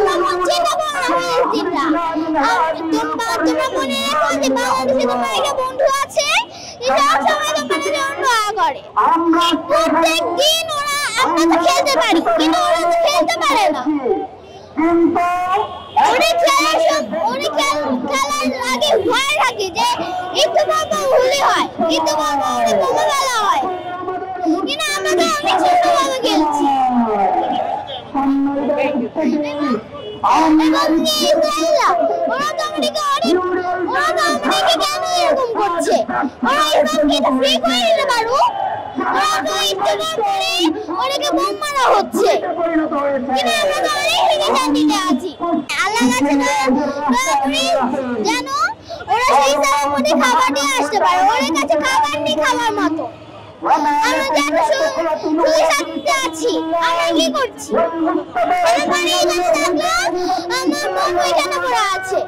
তোমরা চিন্তা করো না ফিলিস্তিনরা। তোমরা মনে রেখো যে বাংলাদেশে তোমার একটা বন্ধু আছে যে সবসময় তোমাদের জন্য দোয়া করে। প্রত্যেক দিন আমরা তো খেলতে পারি কিন্তু ওরা তো খেলতে পারে না। খেলার আগে ভয় থাকে যে একটু বাবা হুলি হয়, একটু বাবা ওরে বোমা ফেলা হয়, কিন্তু আমরা তো অনেক সুন্দরভাবে খেলছি। ওরা তো আমাদেরকে কেন এরকম করছে? ওরা ইসলামকে তো ফ্রি করে দিতে পারো, ওরা তো ইস্তেমার পরে ওদেরকে বোম মারা হচ্ছে, কিন্তু আমরা তো অনেক থেকে শান্তিতে আছি। আল্লাহ কাছে যেন ওরা সেই সময়ের মধ্যে খাবার নিয়ে আসতে পারে, ওদের কাছে খাবার নেই খাবার মতো। আমরা যেন শুধু শান্তিতে আছি, আমরা কি করছি? আমার বাড়ি এখানে থাকলো, আমার বোন ওইখানে পড়ে আছে।